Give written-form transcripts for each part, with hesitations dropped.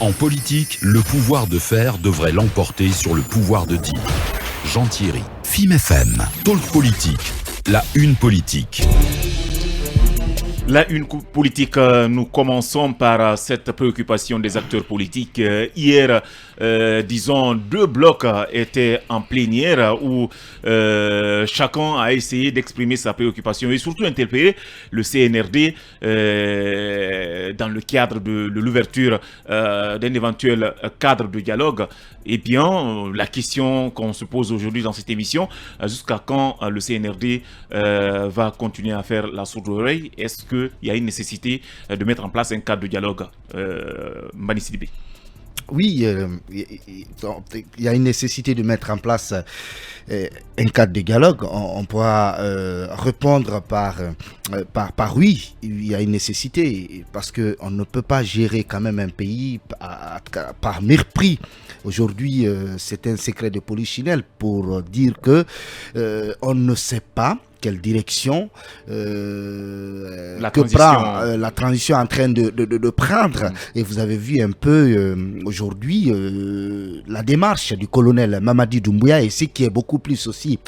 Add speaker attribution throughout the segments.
Speaker 1: En politique, le pouvoir de faire devrait l'emporter sur le pouvoir de dire. Jean Thierry, FIM FM, Talk Politique, la une politique.
Speaker 2: La une politique, nous commençons par cette préoccupation des acteurs politiques. Hier, disons, 2 blocs étaient en plénière où chacun a essayé d'exprimer sa préoccupation et surtout interpeller le CNRD dans le cadre de l'ouverture d'un éventuel cadre de dialogue. Eh bien, la question qu'on se pose aujourd'hui dans cette émission, jusqu'à quand le CNRD va continuer à faire la sourde oreille? Est-ce qu'il y a une nécessité de mettre en place un cadre de dialogue, Mbani Sidibé?
Speaker 3: Oui, il y a une nécessité de mettre en place un cadre de dialogue. On pourra répondre par oui, il y a une nécessité parce qu'on ne peut pas gérer quand même un pays par mépris. Aujourd'hui, c'est un secret de polichinelle pour dire que on ne sait pas quelle direction la transition est en train de prendre. Et vous avez vu un peu aujourd'hui la démarche du colonel Mamadi Doumbouya, et ce qui est beaucoup plus aussi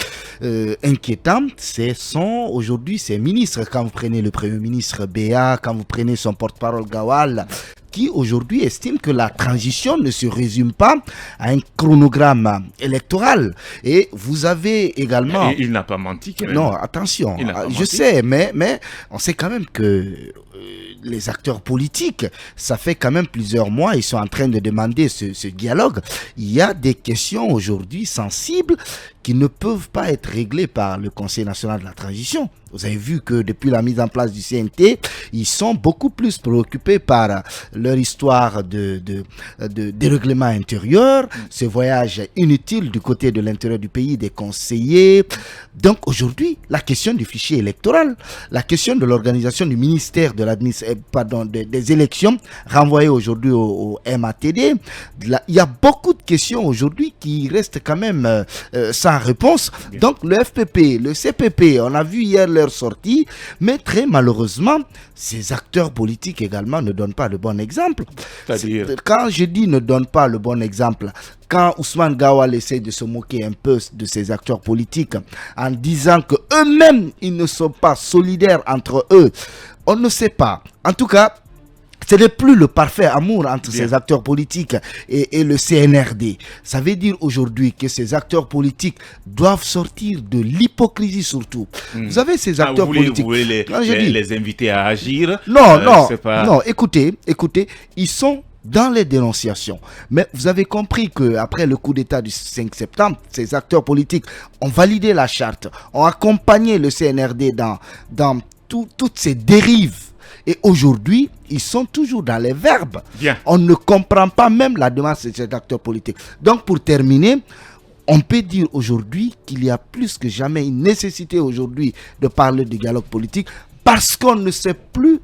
Speaker 3: inquiétant, ce sont aujourd'hui ces ministres. Quand vous prenez le Premier ministre Béa, quand vous prenez son porte-parole Gawal, qui aujourd'hui estime que la transition ne se résume pas à un chronogramme électoral. Et vous avez également...
Speaker 2: Et il n'a pas menti quand même.
Speaker 3: Non, attention, je sais, mais on sait quand même que les acteurs politiques, ça fait quand même plusieurs mois, ils sont en train de demander ce dialogue. Il y a des questions aujourd'hui sensibles qui ne peuvent pas être réglées par le Conseil national de la transition. Vous avez vu que depuis la mise en place du CNT, ils sont beaucoup plus préoccupés par leur histoire de dérèglement intérieur, ce voyage inutile du côté de l'intérieur du pays des conseillers. Donc aujourd'hui, la question du fichier électoral, la question de l'organisation du ministère de des élections renvoyées aujourd'hui au MATD, il y a beaucoup de questions aujourd'hui qui restent quand même sans réponse. Donc le FPP, le CPP, on a vu hier leur sortie, mais très malheureusement, ces acteurs politiques également ne donnent pas le bon exemple. Quand je dis ne donnent pas le bon exemple, quand Ousmane Gawal essaie de se moquer un peu de ces acteurs politiques en disant que eux-mêmes ils ne sont pas solidaires entre eux, on ne sait pas. En tout cas, ce n'est plus le parfait amour entre ces acteurs politiques et le CNRD. Ça veut dire aujourd'hui que ces acteurs politiques doivent sortir de l'hypocrisie surtout. Vous avez ces acteurs politiques...
Speaker 2: Vous voulez les inviter à agir?
Speaker 3: Non, écoutez, ils sont dans les dénonciations. Mais vous avez compris qu'après le coup d'État du 5 septembre, ces acteurs politiques ont validé la charte, ont accompagné le CNRD dans toutes ces dérives. Et aujourd'hui, ils sont toujours dans les verbes. On ne comprend pas même la démarche de ces acteurs politiques. Donc, pour terminer, on peut dire aujourd'hui qu'il y a plus que jamais une nécessité aujourd'hui de parler de dialogue politique parce qu'on ne sait plus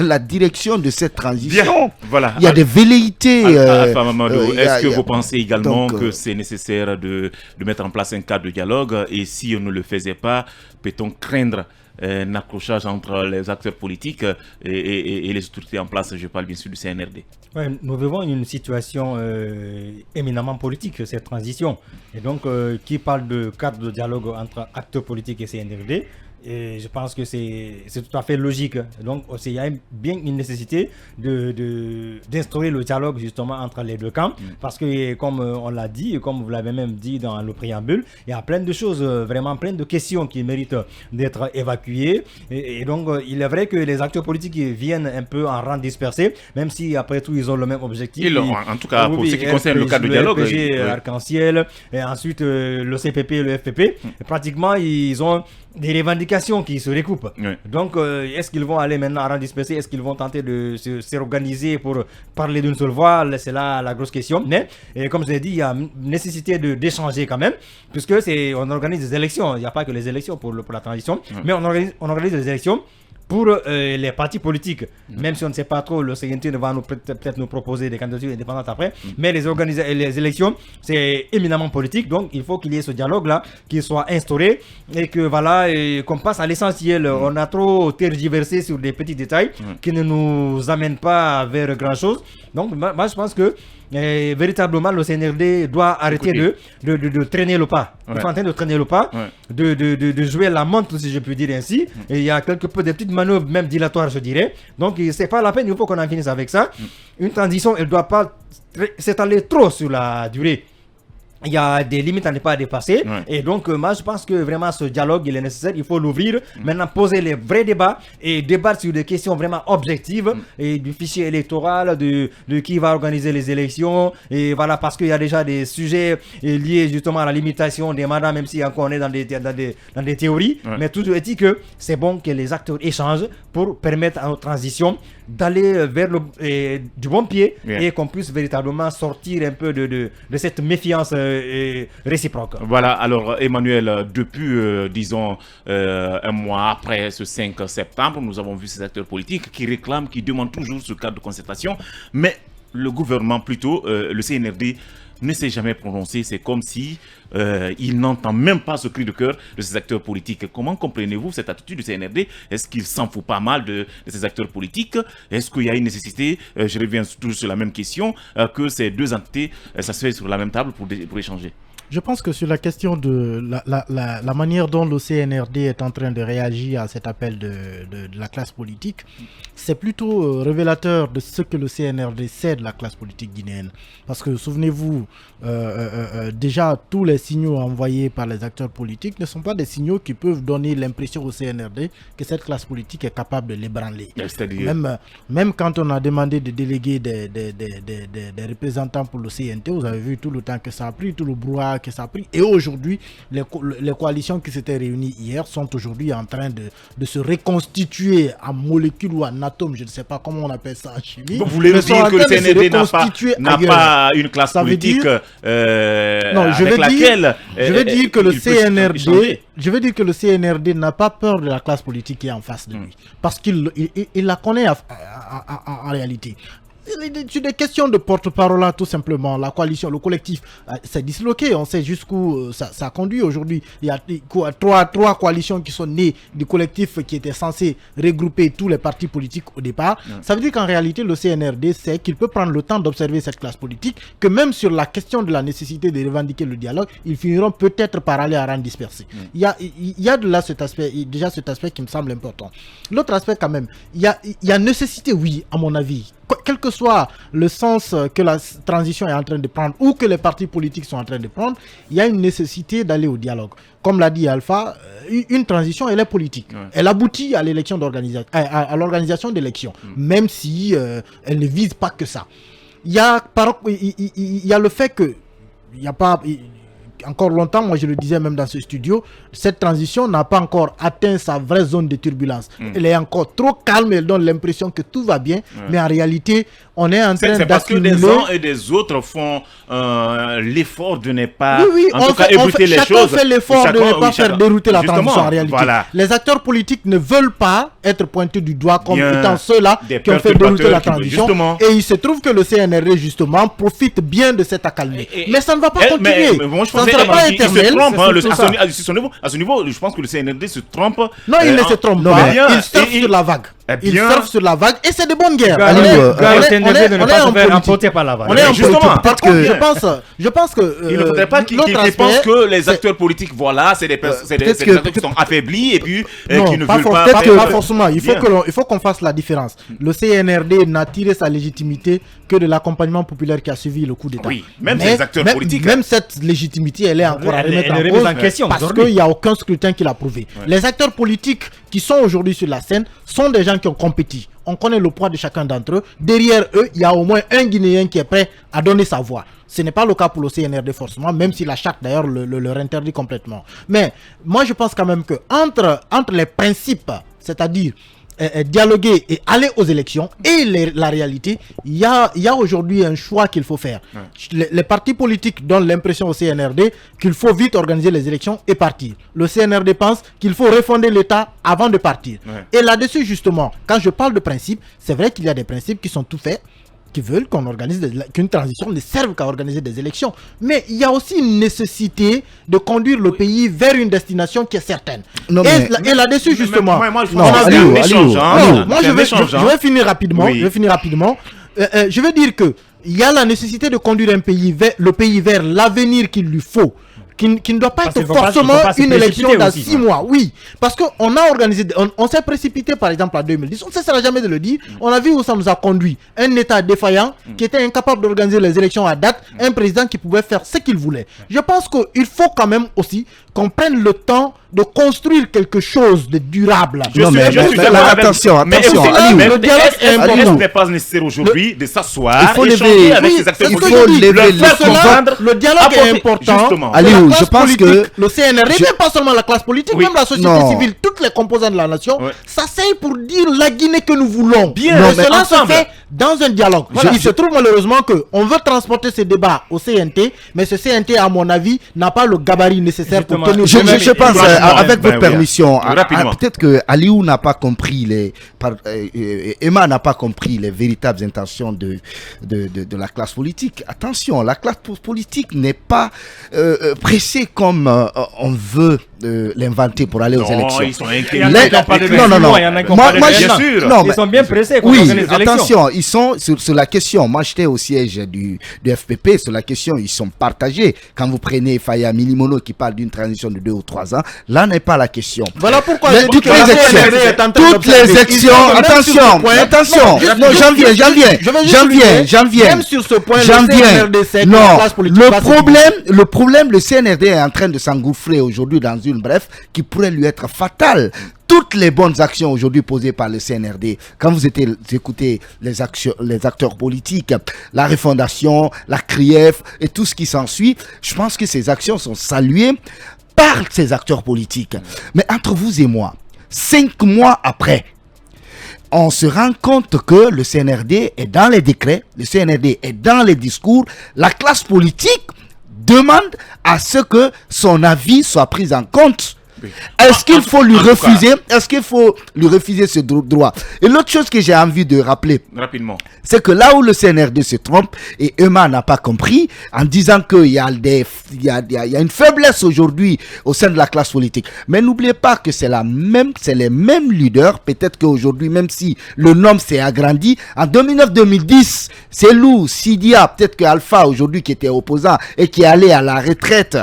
Speaker 3: la direction de cette transition.
Speaker 2: Voilà.
Speaker 3: Il y a des velléités.
Speaker 2: Est-ce que vous pensez également que c'est nécessaire de mettre en place un cadre de dialogue? Et si on ne le faisait pas, peut-on craindre un accrochage entre les acteurs politiques et les autorités en place? Je parle bien sûr du CNRD.
Speaker 4: Ouais, nous vivons une situation éminemment politique, cette transition. Et donc, qui parle de cadre de dialogue entre acteurs politiques et CNRD, et je pense que c'est tout à fait logique. Donc, il y a bien une nécessité d'instaurer le dialogue justement entre les deux camps. Parce que, comme on l'a dit, et comme vous l'avez même dit dans le préambule, il y a plein de choses, vraiment plein de questions qui méritent d'être évacuées. Et donc, il est vrai que les acteurs politiques viennent un peu en rang dispersé, même si après tout, ils ont le même objectif.
Speaker 2: En tout cas, pour ce qui concerne le cadre de dialogue.
Speaker 4: Le RPG, Arc-en-Ciel, et ensuite le CPP et le FPP. Et pratiquement, ils ont des revendications qui se recoupent. Donc, est-ce qu'ils vont aller maintenant à rang dispersé? Est-ce qu'ils vont tenter de se réorganiser pour parler d'une seule voix? C'est là la grosse question. Mais, comme je l'ai dit, il y a nécessité d'échanger quand même, puisque on organise des élections. Il n'y a pas que les élections pour la transition, mais on organise des élections pour les partis politiques, même si on ne sait pas trop, le CNT va peut-être nous proposer des candidatures indépendantes après, mais les élections, c'est éminemment politique, donc il faut qu'il y ait ce dialogue-là, qui soit instauré, et que voilà, qu'on passe à l'essentiel. On a trop tergiversé sur des petits détails qui ne nous amènent pas vers grand-chose. Donc moi je pense que véritablement le CNRD doit arrêter de traîner le pas. Ils sont en train de traîner le pas, de jouer la montre, si je puis dire ainsi. Et il y a quelque peu de petites manœuvres, même dilatoires, je dirais. Donc c'est pas la peine, il faut qu'on en finisse avec ça. Une transition, elle ne doit pas s'étaler trop sur la durée. Il y a des limites à ne pas dépasser. Et donc, moi, je pense que vraiment ce dialogue, il est nécessaire. Il faut l'ouvrir. Maintenant, poser les vrais débats et débattre sur des questions vraiment objectives et du fichier électoral, de qui va organiser les élections. Et voilà, parce qu'il y a déjà des sujets liés justement à la limitation des mandats, même si encore on est dans des théories. Mais toujours est-il que c'est bon que les acteurs échangent pour permettre à notre transition d'aller vers du bon pied et qu'on puisse véritablement sortir un peu de cette méfiance réciproque.
Speaker 2: Voilà, alors Emmanuel, depuis, disons, un mois après ce 5 septembre, nous avons vu ces acteurs politiques qui réclament, qui demandent toujours ce cadre de concertation, mais le gouvernement, plutôt, le CNRD, ne s'est jamais prononcé. C'est comme si il n'entend même pas ce cri de cœur de ces acteurs politiques. Comment comprenez-vous cette attitude du CNRD? Est-ce qu'il s'en fout pas mal de ces acteurs politiques? Est-ce qu'il y a une nécessité, je reviens toujours sur la même question, que ces deux entités s'assoient sur la même table pour échanger?
Speaker 5: Je pense que sur la question de la manière dont le CNRD est en train de réagir à cet appel de la classe politique, c'est plutôt révélateur de ce que le CNRD sait de la classe politique guinéenne. Parce que souvenez-vous, déjà tous les signaux envoyés par les acteurs politiques ne sont pas des signaux qui peuvent donner l'impression au CNRD que cette classe politique est capable de l'ébranler. Même quand on a demandé de déléguer des représentants pour le CNT, vous avez vu tout le temps que ça a pris, tout le brouhaha que ça a pris. Et aujourd'hui, les coalitions qui s'étaient réunies hier sont aujourd'hui en train de se reconstituer en molécules ou en atomes, je ne sais pas comment on appelle ça en chimie.
Speaker 2: Vous voulez dire que le CNRD n'a pas une classe politique
Speaker 5: non, je veux dire que le CNRD n'a pas peur de la classe politique qui est en face de lui. Parce qu'il la connaît en réalité. Sur des questions de porte-parole, tout simplement, la coalition, le collectif s'est disloqué. On sait jusqu'où ça conduit aujourd'hui. Il y a trois coalitions qui sont nées du collectif qui était censé regrouper tous les partis politiques au départ. Ça veut dire qu'en réalité, le CNRD sait qu'il peut prendre le temps d'observer cette classe politique, que même sur la question de la nécessité de revendiquer le dialogue, ils finiront peut-être par aller à rang dispersé. Il y a de là cet aspect qui me semble important. L'autre aspect quand même, il y a nécessité, oui, à mon avis, quel que soit le sens que la transition est en train de prendre ou que les partis politiques sont en train de prendre, il y a une nécessité d'aller au dialogue. Comme l'a dit Alpha, une transition, elle est politique. Elle aboutit à l'élection à l'organisation d'élections, même si elle ne vise pas que ça. Il y a le fait que il n'y a pas... Encore longtemps, moi je le disais même dans ce studio, cette transition n'a pas encore atteint sa vraie zone de turbulence. Elle est encore trop calme, elle donne l'impression que tout va bien, mais en réalité, on est en train d'accumuler... C'est parce que des uns et des autres font l'effort de ne pas, ébruiter les choses. Chacun fait l'effort de ne pas faire dérouter la transition en réalité. Voilà. Les acteurs politiques ne veulent pas être pointés du doigt comme étant ceux-là qui ont fait dérouter la transition. Et il se trouve que le CNRD, justement, profite bien de cette accalmie. Mais ça ne va pas continuer. Ça ne sera pas éternel.
Speaker 2: À ce niveau, je pense que le CNRD se trompe.
Speaker 5: Non, il ne se trompe pas. Il surfe sur la vague. Il surfe sur la vague et c'est de bonnes guerres.
Speaker 4: On est emporté par la vague.
Speaker 5: On est justement parce que je pense que
Speaker 2: il ne faudrait pas qu'ils pensent que les acteurs politiques, voilà, c'est des acteurs qui sont affaiblis et puis qui ne veulent pas.
Speaker 5: Pas forcément. Il faut qu'on fasse la différence. Le CNRD n'a tiré sa légitimité que de l'accompagnement populaire qui a suivi le coup d'État.
Speaker 2: Oui, même ces acteurs politiques.
Speaker 5: Même cette légitimité, elle est encore à remettre en question parce qu'il n'y a aucun scrutin qui l'a prouvé. Les acteurs politiques qui sont aujourd'hui sur la scène sont des gens qui ont compétit. On connaît le poids de chacun d'entre eux. Derrière eux, il y a au moins un Guinéen qui est prêt à donner sa voix. Ce n'est pas le cas pour le CNRD forcément, même si la charte d'ailleurs leur interdit complètement. Mais moi je pense quand même que entre les principes, c'est-à-dire dialoguer et aller aux élections et la réalité, il y a aujourd'hui un choix qu'il faut faire. Les partis politiques donnent l'impression au CNRD qu'il faut vite organiser les élections et partir. Le CNRD pense qu'il faut refonder l'État avant de partir. Et là-dessus, justement, quand je parle de principes, c'est vrai qu'il y a des principes qui sont tout faits, qui veulent qu'une transition ne serve qu'à organiser des élections. Mais il y a aussi une nécessité de conduire le pays vers une destination qui est certaine. Et là-dessus, justement, je vais finir rapidement. Je veux dire que il y a la nécessité de conduire le pays vers l'avenir qu'il lui faut. Qui ne doit pas être forcément une élection dans 6 mois. Oui, parce qu'on a organisé, on s'est précipité par exemple en 2010, on ne cessera jamais de le dire, on a vu où ça nous a conduit. Un État défaillant qui était incapable d'organiser les élections à date, un président qui pouvait faire ce qu'il voulait. Je pense qu'il faut quand même aussi qu'on prenne le temps de construire quelque chose de durable.
Speaker 3: Attention.
Speaker 2: Le dialogue n'est pas nécessaire aujourd'hui de s'asseoir et échanger avec ces acteurs politiques.
Speaker 5: Le dialogue est important.
Speaker 3: Je pense que
Speaker 5: le CNRD, même pas seulement la classe politique, même la société civile, toutes les composantes de la nation, s'asseyent pour dire la Guinée que nous voulons.
Speaker 2: Bien,
Speaker 5: cela se fait dans un dialogue. Il se trouve malheureusement qu'on veut transporter ce débat au CNT, mais ce CNT, à mon avis, n'a pas le gabarit nécessaire pour tenir.
Speaker 3: Je pense, avec votre permission, peut-être que Aliou n'a pas compris Emma n'a pas compris les véritables intentions de la classe politique. Attention, la classe politique n'est pas pressée comme on veut l'inventer pour aller aux élections.
Speaker 2: Ils sont inquiets.
Speaker 4: Ils sont bien pressés.
Speaker 3: Oui, attention, ils sont sur la question. Moi, j'étais au siège du FPP. Sur la question, ils sont partagés. Quand vous prenez Faya Milimono qui parle d'une transition de 2 ou 3 ans, là n'est pas la question.
Speaker 5: Voilà pourquoi
Speaker 3: toutes les élections. Attention. Non, j'en viens.
Speaker 5: Même sur ce point,
Speaker 3: le problème, le CNRD est en train de s'engouffrer aujourd'hui dans une brèche qui pourrait lui être fatale. Toutes les bonnes actions aujourd'hui posées par le CNRD, quand vous écoutez les acteurs politiques, la refondation, la CRIEF et tout ce qui s'ensuit, je pense que ces actions sont saluées par ces acteurs politiques. Mais entre vous et moi, 5 mois après, on se rend compte que le CNRD est dans les décrets, le CNRD est dans les discours, la classe politique demande à ce que son avis soit pris en compte. Est-ce qu'il faut lui refuser ce droit? Et l'autre chose que j'ai envie de rappeler
Speaker 2: rapidement,
Speaker 3: c'est que là où le CNRD se trompe, et Emma n'a pas compris, en disant qu'il y a une faiblesse aujourd'hui au sein de la classe politique. Mais n'oubliez pas que c'est les mêmes leaders, peut-être qu'aujourd'hui, même si le nom s'est agrandi, en 2009-2010, c'est Lou, Sidia, peut-être que Alpha aujourd'hui qui était opposant et qui est allé à la retraite,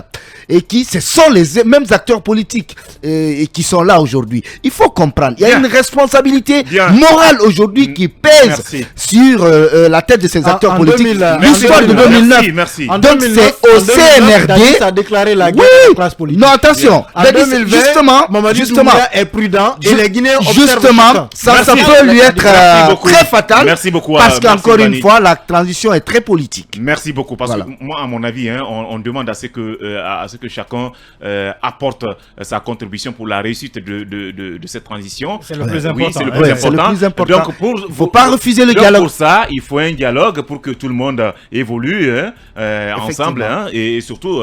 Speaker 3: et ce sont les mêmes acteurs politiques et qui sont là aujourd'hui. Il faut comprendre, il y a une responsabilité morale aujourd'hui qui pèse sur la tête de ces acteurs politiques. L'histoire de 2009, donc c'est au CNRD
Speaker 5: a déclaré la guerre à la classe politique.
Speaker 3: Non, attention,
Speaker 5: en 2020, justement, est prudent et les Guinéens
Speaker 3: justement, ça peut lui être très fatal.
Speaker 2: Merci beaucoup.
Speaker 3: Parce qu'encore une fois, la transition est très politique.
Speaker 2: Merci beaucoup. Parce que moi, à mon avis, on demande à ce que chacun apporte sa contribution pour la réussite de cette transition.
Speaker 4: C'est le plus important.
Speaker 2: C'est le plus important. Donc,
Speaker 3: il ne faut pas refuser le dialogue.
Speaker 2: Pour ça, il faut un dialogue pour que tout le monde évolue ensemble et surtout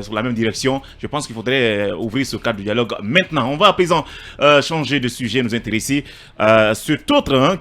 Speaker 2: sur la même direction. Je pense qu'il faudrait ouvrir ce cadre de dialogue maintenant. On va à présent changer de sujet, nous intéresser à cet autre